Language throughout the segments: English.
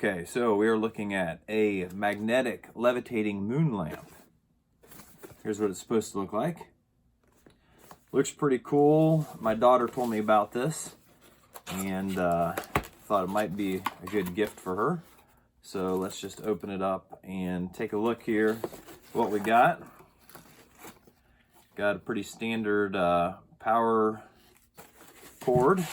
Okay, so we are looking at a magnetic levitating moon lamp. Here's what it's supposed to look like. Looks pretty cool. My daughter told me about this and thought it might be a good gift for her. So let's just open it up and take a look here what we got. Got a pretty standard power cord.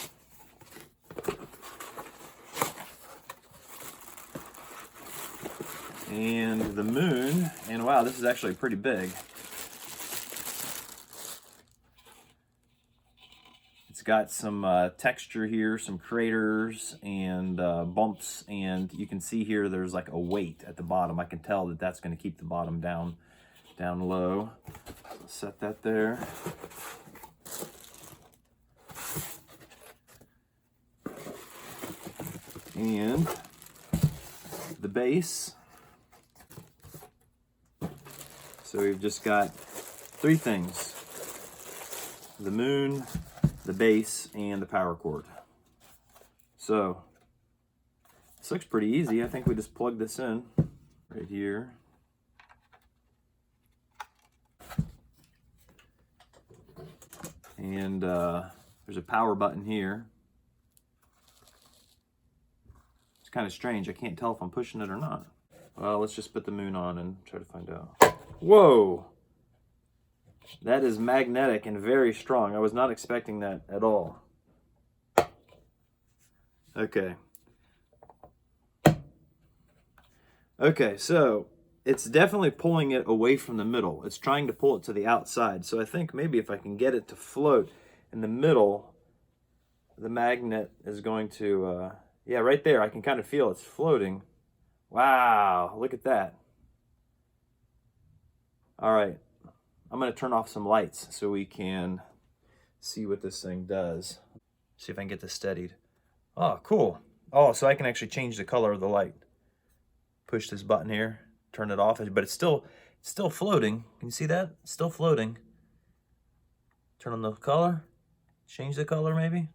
And the moon, and wow, this is actually pretty big. It's got some texture here, some craters and bumps, and you can see here there's like a weight at the bottom. I can tell that that's going to keep the bottom down low. Set that there. And the base. So we've just got three things: the moon, the base, and the power cord. So this looks pretty easy. I think we just plug this in right here. And there's a power button here. It's kind of strange. I can't tell if I'm pushing it or not. Well, let's just put the moon on and try to find out. Whoa! That is magnetic and very strong. I was not expecting that at all. Okay. Okay, so it's definitely pulling it away from the middle. It's trying to pull it to the outside. So I think maybe if I can get it to float in the middle, the magnet is going to, yeah, right there. I can kind of feel it's floating. Wow, look at that. All right, I'm going to turn off some lights so we can see what this thing does. See if I can get this steadied. Oh, cool. Oh, so I can actually change the color of the light. Push this button here, turn it off, but it's still floating. Can you see that? It's still floating. Turn on the color. Change the color maybe.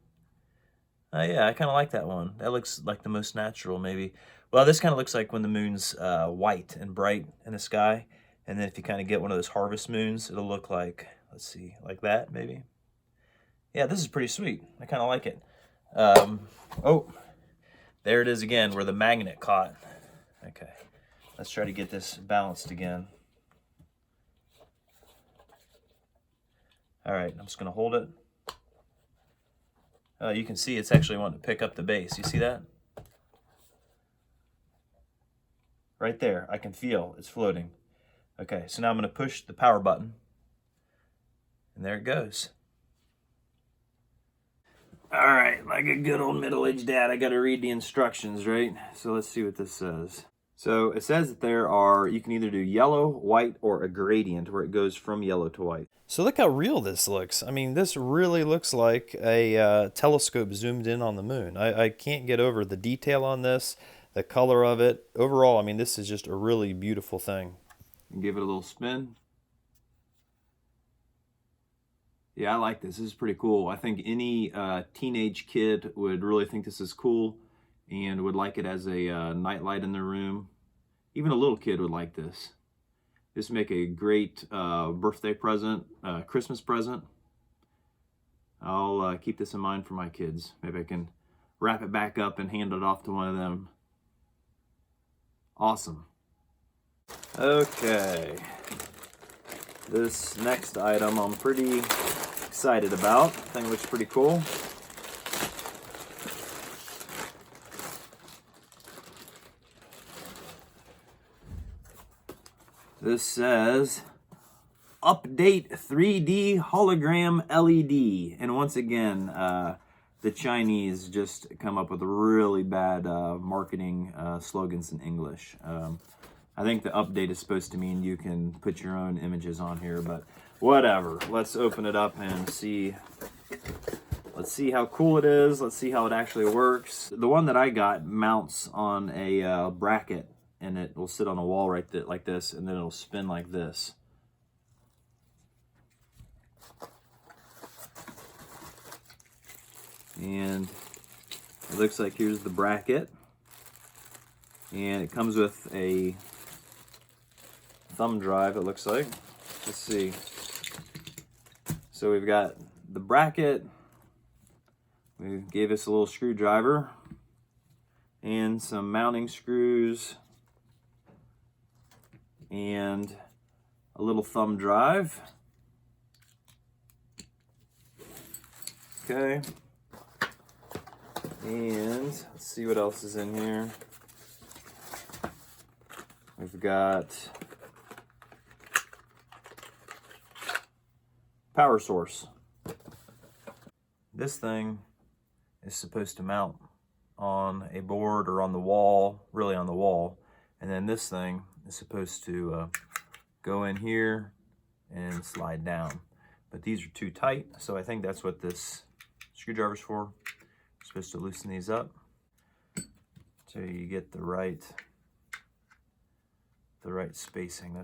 Yeah, I kind of like that one. That looks like the most natural maybe. Well, this kind of looks like when the moon's white and bright in the sky. And then if you kind of get one of those harvest moons, it'll look like, let's see, like that maybe. Yeah, this is pretty sweet. I kind of like it. Oh, there it is again where the magnet caught. Okay, let's try to get this balanced again. All right, I'm just gonna hold it. You can see it's actually wanting to pick up the base. You see that? Right there, I can feel it's floating. Okay, so now I'm gonna push the power button, and there it goes. All right, like a good old middle-aged dad, I gotta read the instructions, right? So let's see what this says. So it says that there are, you can either do yellow, white, or a gradient where it goes from yellow to white. So look how real this looks. I mean, this really looks like a telescope zoomed in on the moon. I can't get over the detail on this, the color of it. Overall, I mean, this is just a really beautiful thing. Give it a little spin. Yeah, I like this. This is pretty cool. I think any teenage kid would really think this is cool and would like it as a nightlight in their room. Even a little kid would like this. This would make a great birthday present, Christmas present. I'll keep this in mind for my kids. Maybe I can wrap it back up and hand it off to one of them. Awesome. Okay. This next item I'm pretty excited about. I think it looks pretty cool. This says, update 3D hologram LED. And once again, the Chinese just come up with really bad marketing slogans in English. I think the update is supposed to mean you can put your own images on here, but whatever. Let's open it up and see. Let's see how cool it is. Let's see how it actually works. The one that I got mounts on a bracket, and it will sit on a wall right like this, and then it'll spin like this. And it looks like here's the bracket. And it comes with a thumb drive, it looks like. Let's see. So we've got the bracket. We gave us a little screwdriver and some mounting screws and a little thumb drive. Okay. And let's see what else is in here. We've got power source. This thing is supposed to mount on a board or on the wall, really on the wall. And then this thing is supposed to go in here and slide down. But these are too tight, so I think that's what this screwdriver's for. You're supposed to loosen these up so you get the right spacing.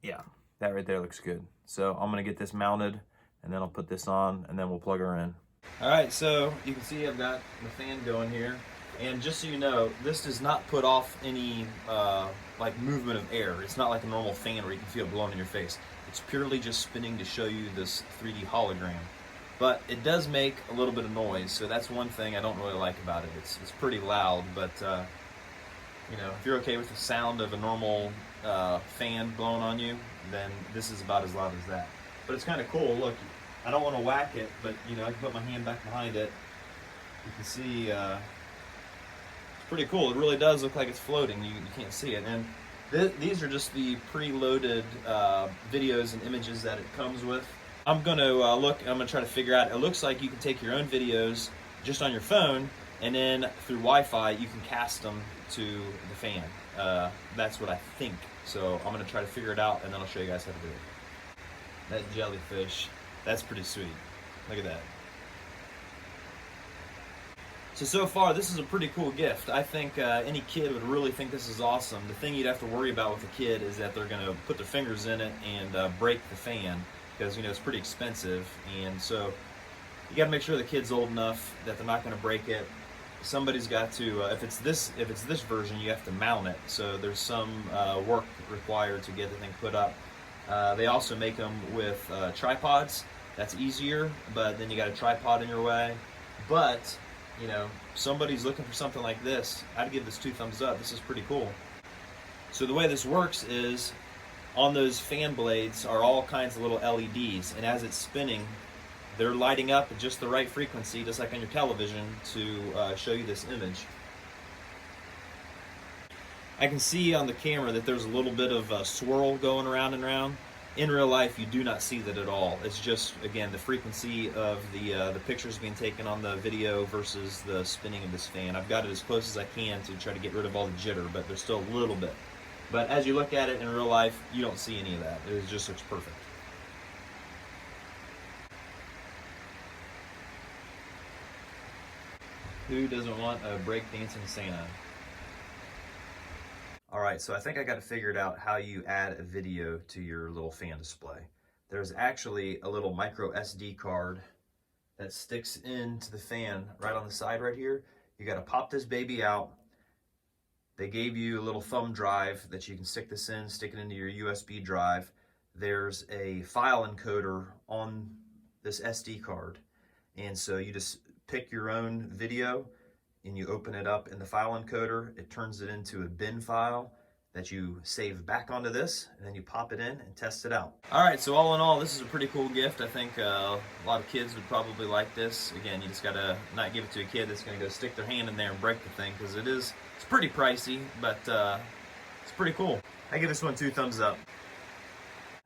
Yeah, that right there looks good. So I'm gonna get this mounted and then I'll put this on and then we'll plug her in. All right, so you can see I've got the fan going here. And just so you know, this does not put off any like movement of air. It's not like a normal fan where you can feel it blowing in your face. It's purely just spinning to show you this 3D hologram. But it does make a little bit of noise, so that's one thing I don't really like about it. It's pretty loud, but you know, if you're okay with the sound of a normal fan blowing on you, then this is about as loud as that. But it's kind of cool. Look, I don't want to whack it, but you know, I can put my hand back behind it. You can see it's pretty cool. It really does look like it's floating. You can't see it. And these are just the preloaded videos and images that it comes with. I'm gonna try to figure out, it looks like you can take your own videos just on your phone, and then through Wi-Fi you can cast them to the fan. That's what I think. So I'm gonna try to figure it out, and then I'll show you guys how to do it. That jellyfish, that's pretty sweet. Look at that. So far, this is a pretty cool gift. I think any kid would really think this is awesome. The thing you'd have to worry about with a kid is that they're gonna put their fingers in it and break the fan, because you know it's pretty expensive, and so you got to make sure the kid's old enough that they're not going to break it. Somebody's got to, if it's this version, you have to mount it. So there's some work required to get the thing put up. They also make them with tripods. That's easier, but then you got a tripod in your way. But you know, somebody's looking for something like this. I'd give this 2 thumbs up. This is pretty cool. So the way this works is, on those fan blades are all kinds of little LEDs, and as it's spinning, they're lighting up at just the right frequency, just like on your television, to show you this image. I can see on the camera that there's a little bit of a swirl going around and around. In real life, you do not see that at all. It's just, again, the frequency of the pictures being taken on the video versus the spinning of this fan. I've got it as close as I can to try to get rid of all the jitter, but there's still a little bit. But as you look at it in real life, you don't see any of that. It just looks perfect. Who doesn't want a break-dancing Santa? All right, so I think I got it figured out how you add a video to your little fan display. There's actually a little micro SD card that sticks into the fan right on the side right here. You got to pop this baby out. They gave you a little thumb drive that you can stick this in, stick it into your USB drive. There's a file encoder on this SD card. And so you just pick your own video and you open it up in the file encoder. It turns it into a bin file that you save back onto this, and then you pop it in and test it out. All right, so all in all, this is a pretty cool gift. I think a lot of kids would probably like this. Again, you just gotta not give it to a kid that's gonna go stick their hand in there and break the thing, because it's pretty pricey, but it's pretty cool. I give this one 2 thumbs up.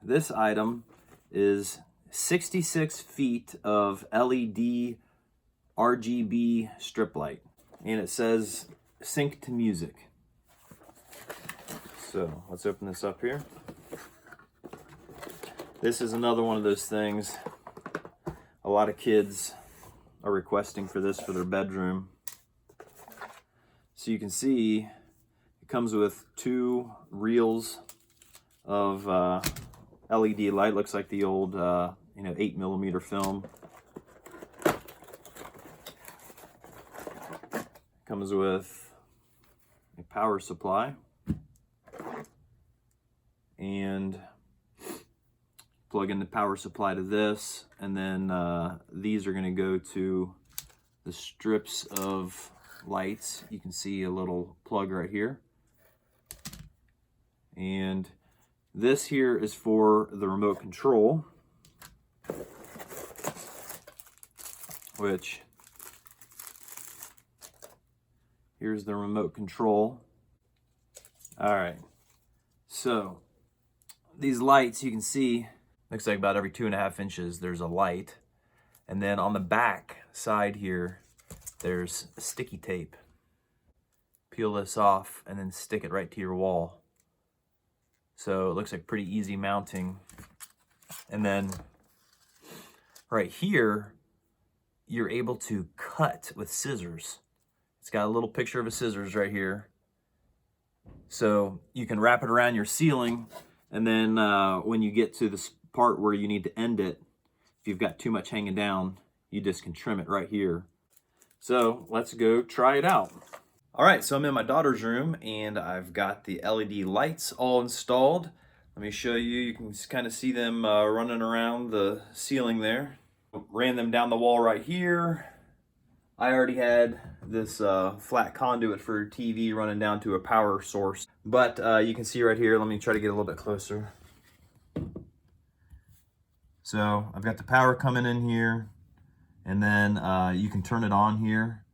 This item is 66 feet of LED RGB strip light, and it says sync to music. So let's open this up here. This is another one of those things a lot of kids are requesting for this for their bedroom. So you can see it comes with 2 reels of LED light. Looks like the old 8mm film. Comes with a power supply. And plug in the power supply to this, and then these are going to go to the strips of lights. You can see a little plug right here. And this here is for the remote control, which here's the remote control. All right, so these lights, you can see, looks like about every 2.5 inches there's a light. And then on the back side here, there's sticky tape. Peel this off and then stick it right to your wall. So it looks like pretty easy mounting. And then right here, you're able to cut with scissors. It's got a little picture of a scissors right here. So you can wrap it around your ceiling, and then when you get to this part where you need to end it, if you've got too much hanging down, you just can trim it right here. So let's go try it out. All right, so I'm in my daughter's room and I've got the LED lights all installed. Let me show you. You can kind of see them running around the ceiling there. Ran them down the wall right here. I already had this flat conduit for TV running down to a power source, but you can see right here, let me try to get a little bit closer. So I've got the power coming in here, and then you can turn it on here.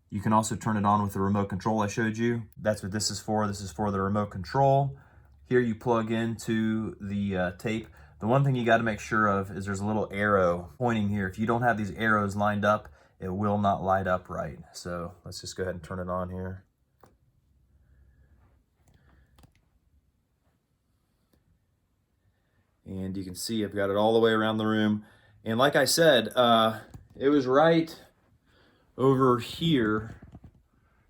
You can also turn it on with the remote control I showed you. That's what this is for. This is for the remote control. Here you plug into the tape. The one thing you got to make sure of is there's a little arrow pointing here. If you don't have these arrows lined up, it will not light up right. So let's just go ahead and turn it on here. And you can see I've got it all the way around the room. And like I said, it was right over here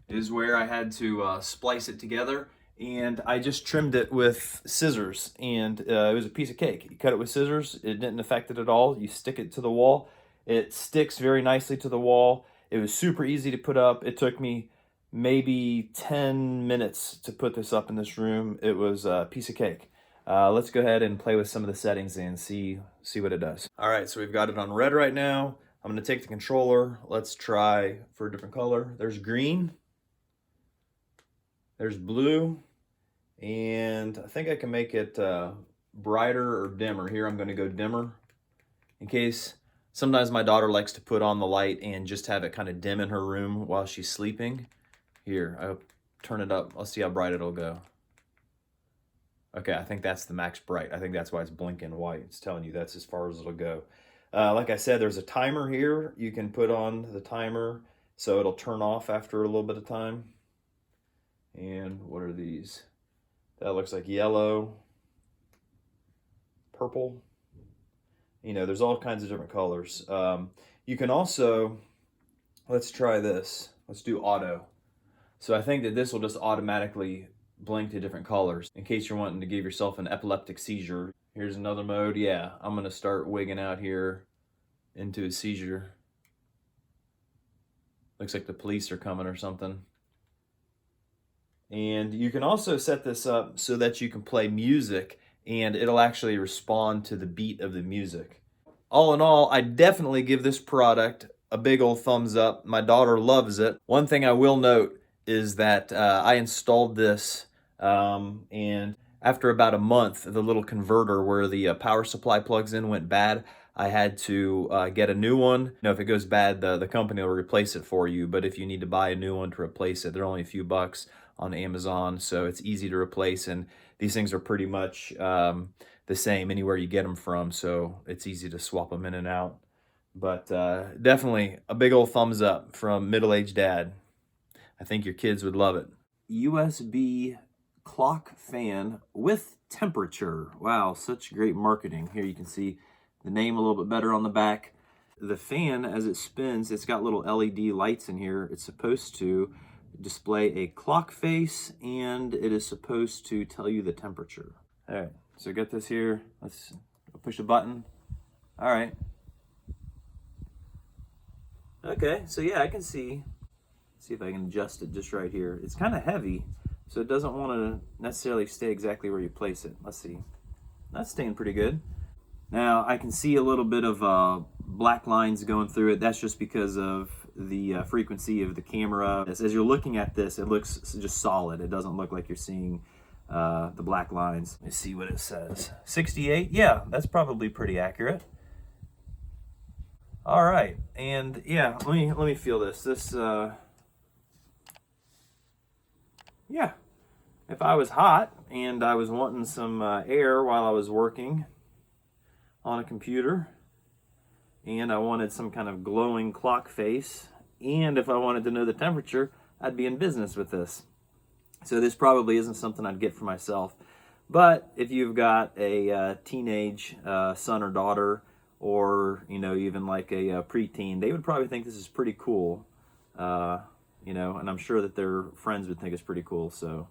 is where I had to splice it together. And I just trimmed it with scissors, and it was a piece of cake. You cut it with scissors, it didn't affect it at all. You stick it to the wall. It sticks very nicely to the wall. It was super easy to put up. It took me maybe 10 minutes to put this up in this room. It was a piece of cake. Let's go ahead and play with some of the settings and see what it does. All right, so we've got it on red right now. I'm gonna take the controller. Let's try for a different color. There's green, there's blue, and I think I can make it brighter or dimmer. Here I'm gonna go dimmer in case. Sometimes my daughter likes to put on the light and just have it kind of dim in her room while she's sleeping. Here, I'll turn it up. Let's see how bright it'll go. Okay, I think that's the max bright. I think that's why it's blinking white. It's telling you that's as far as it'll go. Like I said, there's a timer here. You can put on the timer so it'll turn off after a little bit of time. And what are these? That looks like yellow, purple. You know, there's all kinds of different colors. You can also, let's try this. Let's do auto. So I think that this will just automatically blink to different colors in case you're wanting to give yourself an epileptic seizure. Here's another mode. Yeah, I'm gonna start wigging out here into a seizure. Looks like the police are coming or something. And you can also set this up so that you can play music and it'll actually respond to the beat of the music. All in all, I definitely give this product a big old thumbs up. My daughter loves it. One thing I will note is that I installed this and after about a month, the little converter where the power supply plugs in went bad. I had to get a new one. You know, if it goes bad, the company will replace it for you. But if you need to buy a new one to replace it, they're only a few bucks on Amazon, so it's easy to replace. And these things are pretty much the same anywhere you get them from, so it's easy to swap them in and out. But definitely a big old thumbs up from middle-aged dad. I think your kids would love it. USB clock fan with temperature. Wow, such great marketing. Here you can see the name a little bit better on the back. The fan, as it spins, it's got little LED lights in here. It's supposed to display a clock face, and it is supposed to tell you the temperature. All right, so get this here. Let's push a button. All right. Okay, so yeah, I can see if I can adjust it just right here. It's kind of heavy. So it doesn't want to necessarily stay exactly where you place it. Let's see. That's staying pretty good. Now I can see a little bit of black lines going through it. That's just because of the frequency of the camera. As you're looking at this, it looks just solid. It doesn't look like you're seeing the black lines. Let me see what it says. 68, yeah, that's probably pretty accurate. All right, and yeah, let me feel this. Yeah, if I was hot and I was wanting some air while I was working on a computer, and I wanted some kind of glowing clock face, and if I wanted to know the temperature, I'd be in business with this. So this probably isn't something I'd get for myself. But if you've got a teenage son or daughter, or even like a preteen, they would probably think this is pretty cool. And I'm sure that their friends would think it's pretty cool. So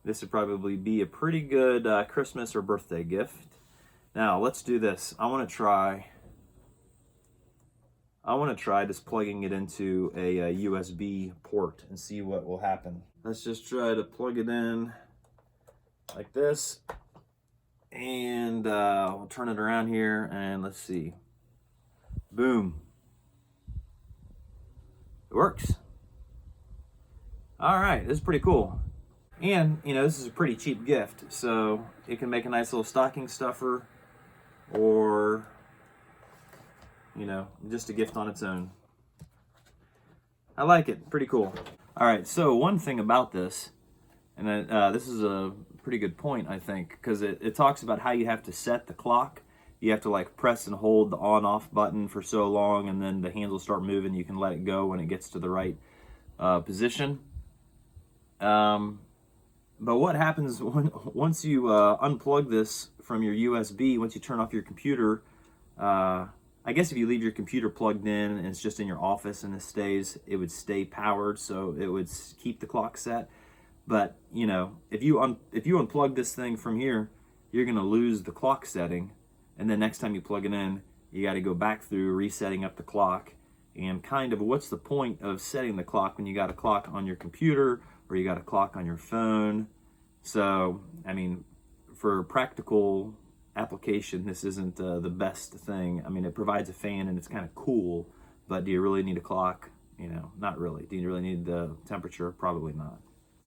this would probably be a pretty good Christmas or birthday gift. Now let's do this. I want to try just plugging it into a USB port and see what will happen. Let's just try to plug it in like this, and we'll turn it around here, and let's see. Boom. It works. All right, this is pretty cool. And, this is a pretty cheap gift, so it can make a nice little stocking stuffer, or, just a gift on its own. I like it. Pretty cool. All right, so one thing about this, and this is a pretty good point, I think, because it talks about how you have to set the clock. You have to like press and hold the on-off button for so long, and then the hands will start moving. You can let it go when it gets to the right position. But what happens once you unplug this from your USB, once you turn off your computer, I guess if you leave your computer plugged in and it's just in your office and it would stay powered, so it would keep the clock set. But, if you unplug this thing from here, you're going to lose the clock setting. And then next time you plug it in, you got to go back through resetting up the clock. And kind of what's the point of setting the clock when you got a clock on your computer or you got a clock on your phone? So, I mean, for practical application, this isn't the best thing. I mean, it provides a fan and it's kind of cool, but do you really need a clock? Not really. Do you really need the temperature? Probably not.